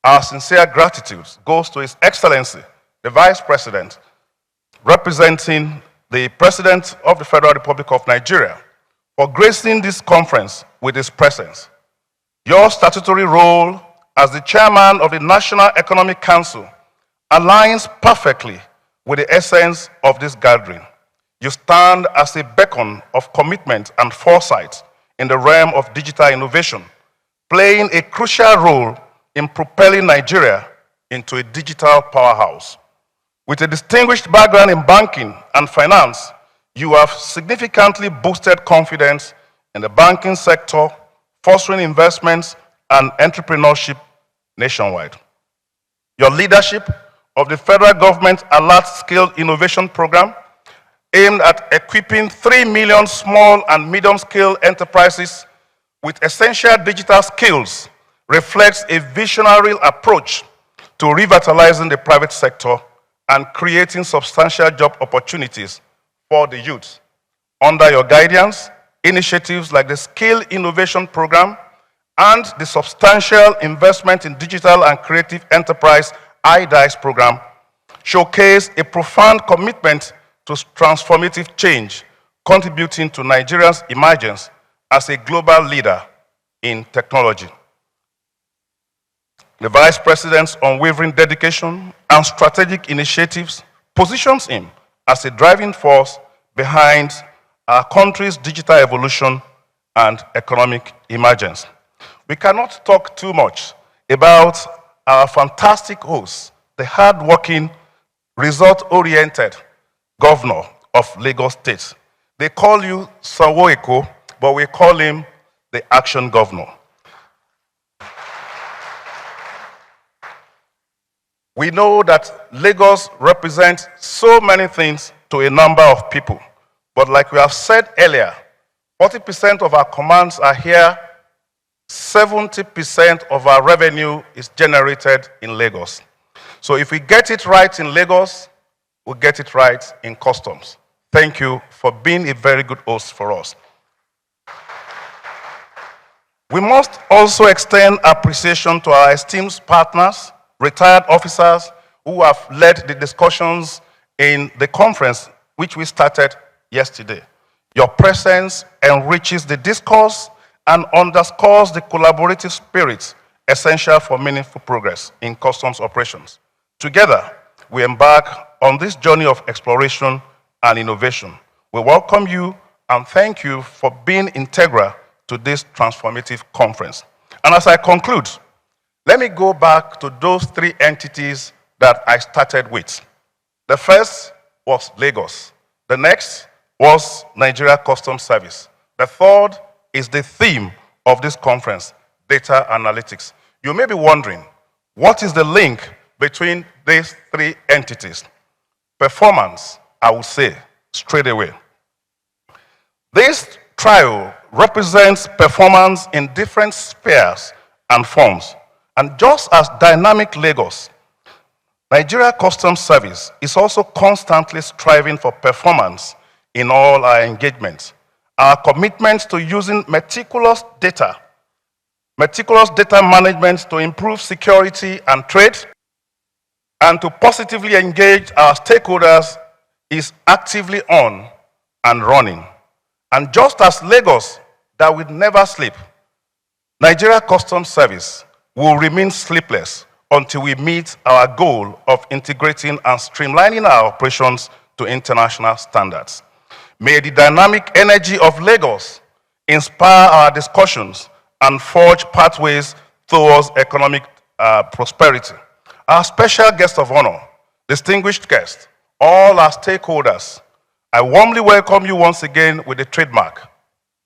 Our sincere gratitude goes to His Excellency, the Vice President, representing the President of the Federal Republic of Nigeria, for gracing this conference with his presence. Your statutory role as the Chairman of the National Economic Council aligns perfectly with the essence of this gathering. You stand as a beacon of commitment and foresight in the realm of digital innovation, playing a crucial role in propelling Nigeria into a digital powerhouse. With a distinguished background in banking and finance, you have significantly boosted confidence in the banking sector, fostering investments and entrepreneurship nationwide. Your leadership of the federal government Alert Scale Innovation Program, aimed at equipping 3 million small and medium-scale enterprises with essential digital skills, reflects a visionary approach to revitalizing the private sector and creating substantial job opportunities for the youth. Under your guidance, initiatives like the Skill Innovation Program and the Substantial Investment in Digital and Creative Enterprise IDICE program showcase a profound commitment to transformative change, contributing to Nigeria's emergence as a global leader in technology. The Vice President's unwavering dedication and strategic initiatives positions him as a driving force behind our country's digital evolution and economic emergence. We cannot talk too much about our fantastic host, the hard-working, result-oriented governor of Lagos State. They call you Sanwo-Eko, but we call him the Action Governor. We know that Lagos represents so many things to a number of people. But like we have said earlier, 40% of our commands are here, 70% of our revenue is generated in Lagos. So if we get it right in Lagos, we'll get it right in customs. Thank you for being a very good host for us. We must also extend appreciation to our esteemed partners, retired officers who have led the discussions in the conference which we started yesterday. Your presence enriches the discourse and underscores the collaborative spirit essential for meaningful progress in customs operations. Together, we embark on this journey of exploration and innovation. We welcome you and thank you for being integral to this transformative conference. And as I conclude, let me go back to those three entities that I started with. The first was Lagos. The next was Nigeria Customs Service. The third is the theme of this conference, data analytics. You may be wondering, what is the link between these three entities? Performance, I would say, straight away. This trial represents performance in different spheres and forms. And just as dynamic Lagos, Nigeria Customs Service is also constantly striving for performance in all our engagements. Our commitment to using meticulous data management to improve security and trade, and to positively engage our stakeholders is actively on and running. And just as Lagos, that will never sleep, Nigeria Customs Service will remain sleepless until we meet our goal of integrating and streamlining our operations to international standards. May the dynamic energy of Lagos inspire our discussions and forge pathways towards economic prosperity. Our special guest of honor, distinguished guests, all our stakeholders, I warmly welcome you once again with the trademark.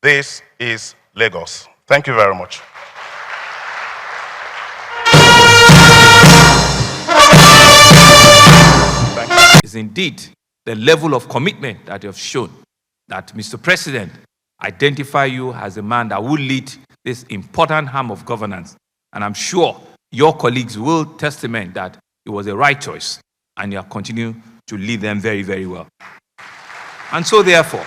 This is Lagos. Thank you very much. Is indeed the level of commitment that you have shown, that Mr. President identify you as a man that will lead this important arm of governance. And I'm sure your colleagues will testify that it was the right choice, and you are continuing to lead them very, very well. And so therefore,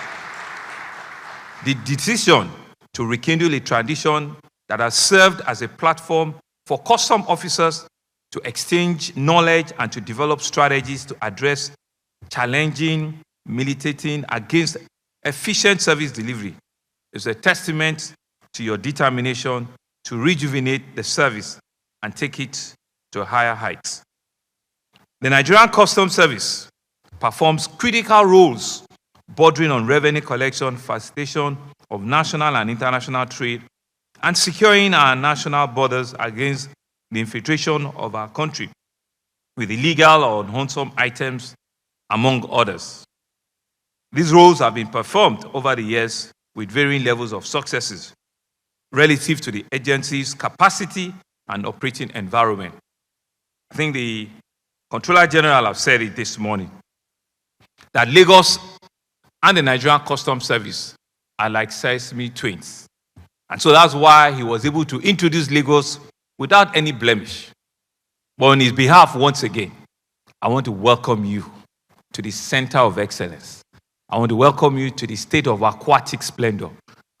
the decision to rekindle a tradition that has served as a platform for custom officers to exchange knowledge and to develop strategies to address challenging, militating against efficient service delivery. It's a testament to your determination to rejuvenate the service and take it to higher heights. The Nigerian Customs Service performs critical roles bordering on revenue collection, facilitation of national and international trade, and securing our national borders against the infiltration of our country with illegal or unwholesome items, among others. These roles have been performed over the years with varying levels of successes relative to the agency's capacity and operating environment. I think the Controller General have said it this morning, that Lagos and the Nigerian Customs Service are like Siamese twins. And so that's why he was able to introduce Lagos without any blemish. But on his behalf, once again, I want to welcome you to the center of excellence. I want to welcome you to the state of aquatic splendor.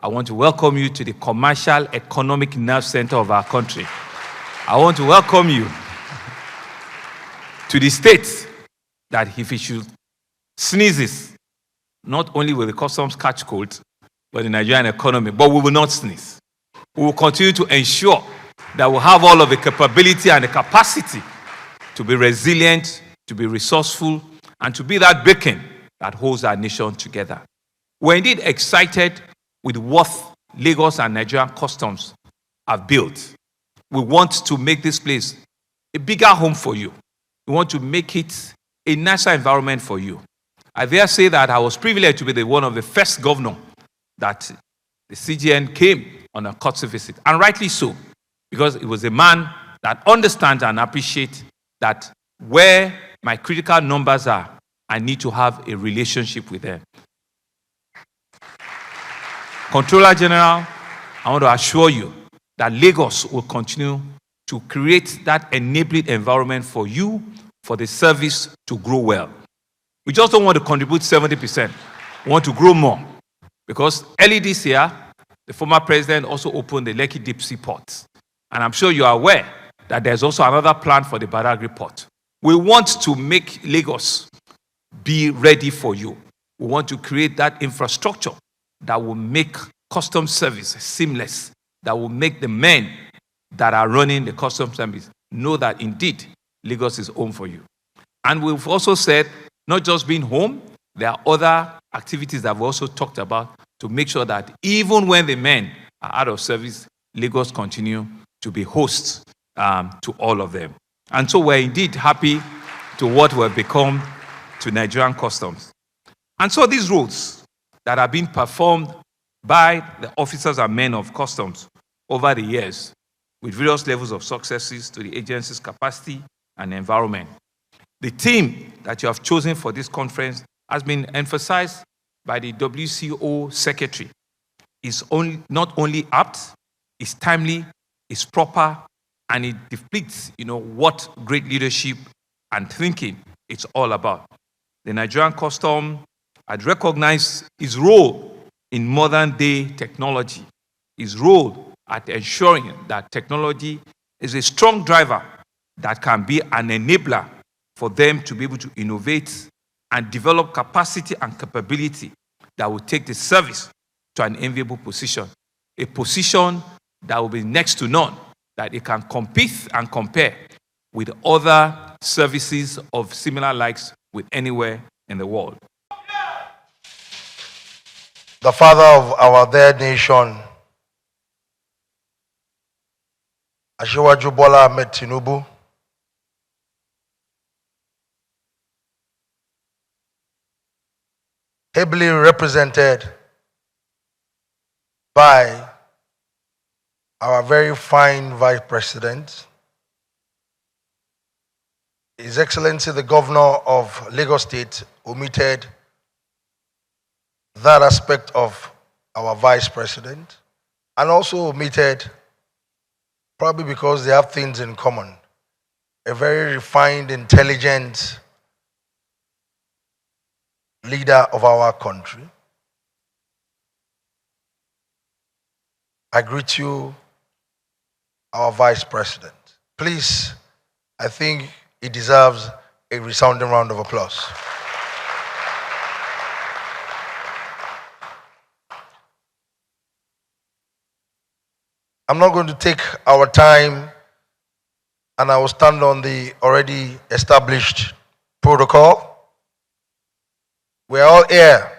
I want to welcome you to the commercial economic nerve center of our country. I want to welcome you to the state that if he should sneeze, not only will the customs catch cold, but the Nigerian economy, but we will not sneeze. We will continue to ensure that we have all of the capability and the capacity to be resilient, to be resourceful, and to be that beacon that holds our nation together. We're indeed excited with what Lagos and Nigerian customs have built. We want to make this place a bigger home for you. We want to make it a nicer environment for you. I dare say that I was privileged to be one of the first governors that the CGN came on a courtesy visit, and rightly so, because it was a man that understands and appreciates that where my critical numbers are, I need to have a relationship with them. Controller General, I want to assure you that Lagos will continue to create that enabling environment for you, for the service to grow well. We just don't want to contribute 70%. We want to grow more. Because early this year, the former president also opened the Lekki Deep Sea Port. And I'm sure you are aware that there's also another plan for the Badagry Port. We want to make Lagos be ready for you. We want to create that infrastructure that will make customs service seamless, that will make the men that are running the customs service know that indeed Lagos is home for you. And we've also said, not just being home, there are other activities that we've also talked about to make sure that even when the men are out of service, Lagos continue to be hosts to all of them. And so we're indeed happy to what we've become to Nigerian customs. And so these roles that are being performed by the officers and men of customs over the years with various levels of successes to the agency's capacity and environment. The theme that you have chosen for this conference has been emphasized by the WCO Secretary. It's not only apt, it's timely, it's proper, and it depicts, what great leadership and thinking it's all about. The Nigerian custom had recognized its role in modern-day technology, its role at ensuring that technology is a strong driver that can be an enabler for them to be able to innovate and develop capacity and capability that will take the service to an enviable position, a position that will be next to none, that it can compete and compare with other services of similar likes with anywhere in the world. The father of our dear nation, Bola Ahmed Tinubu, ably represented by our very fine Vice President, His Excellency the Governor of Lagos State, omitted that aspect of our Vice President, and also omitted, probably because they have things in common, a very refined, intelligent leader of our country. I greet you, our Vice President. Please I think he deserves a resounding round of applause. I'm not going to take our time, and I will stand on the already established protocol. We're all here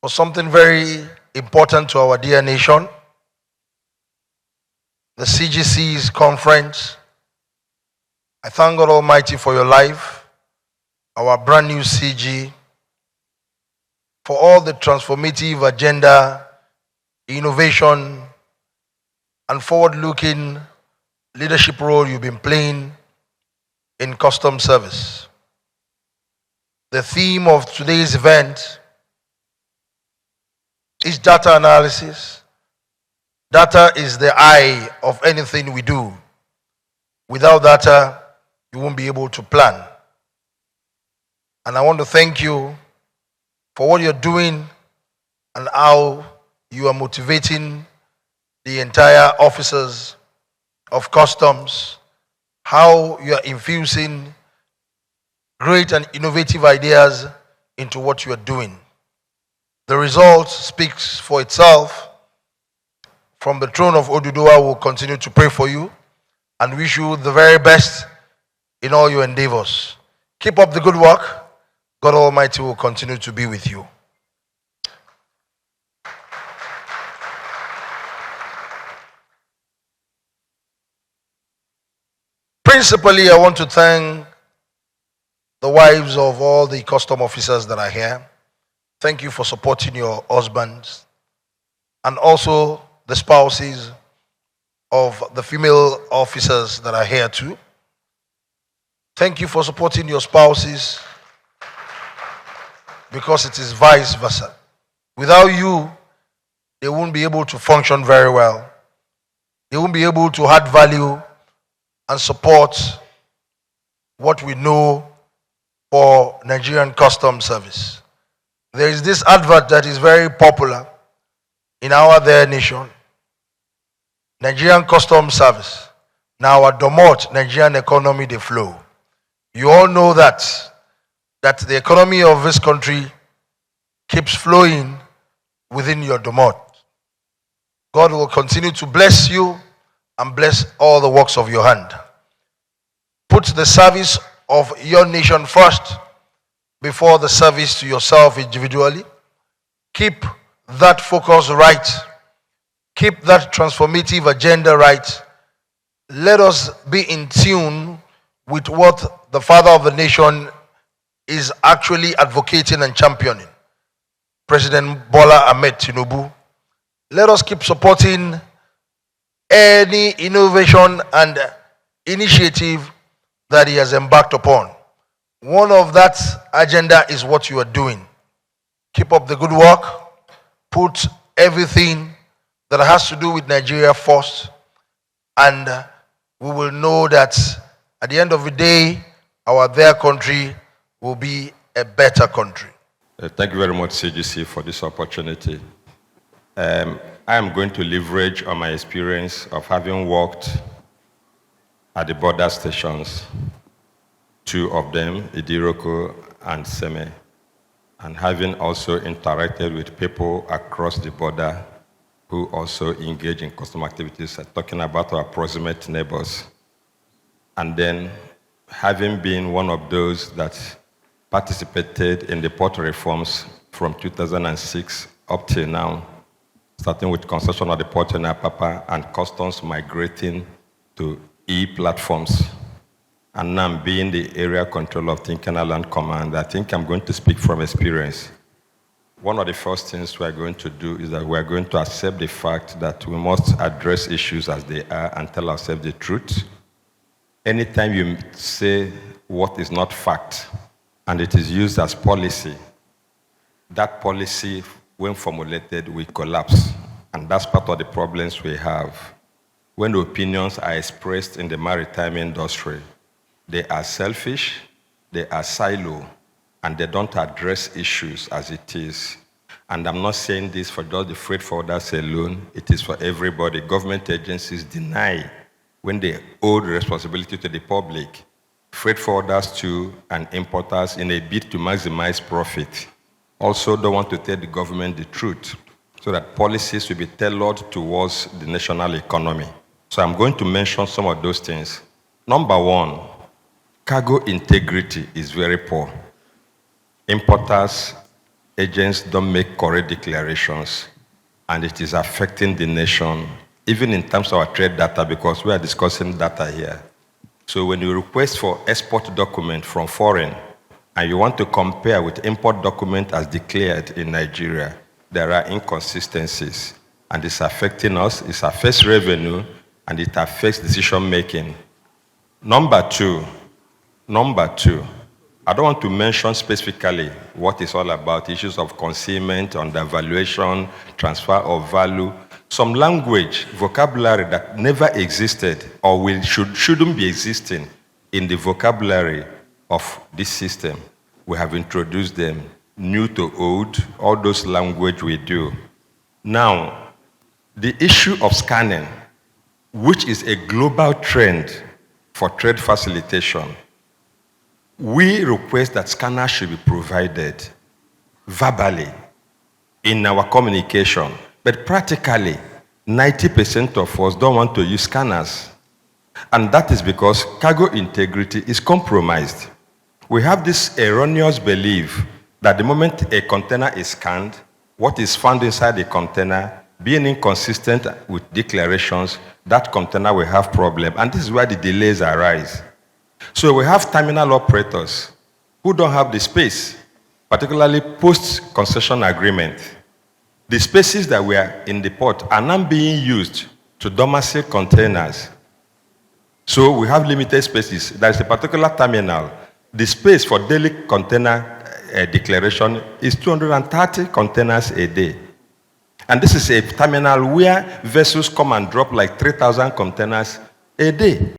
for something very important to our dear nation, the CGC's conference. I thank God Almighty for your life, our brand new CG, for all the transformative agenda, innovation, and forward-looking leadership role you've been playing in customs service. The theme of today's event is data analysis. Data is the eye of anything we do. Without data, you won't be able to plan. And I want to thank you for what you're doing and how you are motivating the entire officers of customs, how you are infusing great and innovative ideas into what you are doing. The result speaks for itself. From the throne of Oduduwa, we'll continue to pray for you and wish you the very best in all your endeavors. Keep up the good work. God Almighty will continue to be with you. Principally, I want to thank the wives of all the custom officers that are here. Thank you for supporting your husbands, and also the spouses of the female officers that are here too. Thank you for supporting your spouses, because it is vice versa. Without you, they won't be able to function very well. They won't be able to add value and support what we know for Nigerian customs service. There is this advert that is very popular in our dear nation. Nigerian customs service. Now our domot Nigerian economy they flow. You all know that the economy of this country keeps flowing within your domot. God will continue to bless you and bless all the works of your hand. Put the service of your nation first before the service to yourself individually. Keep that focus right. Keep that transformative agenda right. Let us be in tune with what the father of the nation is actually advocating and championing, President Bola Ahmed Tinubu. Let us keep supporting any innovation and initiative that he has embarked upon. One of that agenda is what you are doing. Keep up the good work. Put everything that has to do with Nigeria first, and we will know that at the end of the day, our their country will be a better country. Thank you very much, CGC, for this opportunity. I am going to leverage on my experience of having worked at the border stations, two of them, Idiroko and Seme, and having also interacted with people across the border who also engage in custom activities, talking about our proximate neighbors. And then having been one of those that participated in the port reforms from 2006 up till now, starting with construction of the port in Apapa and customs migrating to e-platforms. And now being the area controller of Tinkana Land Command, I think I'm going to speak from experience. One of the first things we're going to do is that we're going to accept the fact that we must address issues as they are and tell ourselves the truth. Anytime you say what is not fact and it is used as policy, that policy, when formulated, will collapse. And that's part of the problems we have. When opinions are expressed in the maritime industry, they are selfish, they are silo, and they don't address issues as it is. And I'm not saying this for just the freight forwarders alone, it is for everybody. Government agencies deny when they owed responsibility to the public, freight forwarders too, and importers in a bid to maximize profit, also don't want to tell the government the truth so that policies will be tailored towards the national economy. So I'm going to mention some of those things. Number one, cargo integrity is very poor. Importers, agents don't make correct declarations, and it is affecting the nation, even in terms of our trade data, because we are discussing data here. So when you request for export document from foreign, and you want to compare with import document as declared in Nigeria, there are inconsistencies, and it's affecting us, it affects revenue, and it affects decision making. Number two, I don't want to mention specifically what it's all about, issues of concealment, undervaluation, transfer of value. Some language, vocabulary that never existed or shouldn't be existing in the vocabulary of this system. We have introduced them, new to old, all those language we do. Now, the issue of scanning, which is a global trend for trade facilitation, we request that scanners should be provided verbally in our communication, but practically 90% of us don't want to use scanners. And that is because cargo integrity is compromised. We have this erroneous belief that the moment a container is scanned, what is found inside the container, being inconsistent with declarations, that container will have problem. And this is where the delays arise. So we have terminal operators who don't have the space, particularly post-concession agreement. The spaces that were in the port are now being used to domicile containers. So we have limited spaces. There is a particular terminal. The space for daily container declaration is 230 containers a day. And this is a terminal where vessels come and drop like 3,000 containers a day.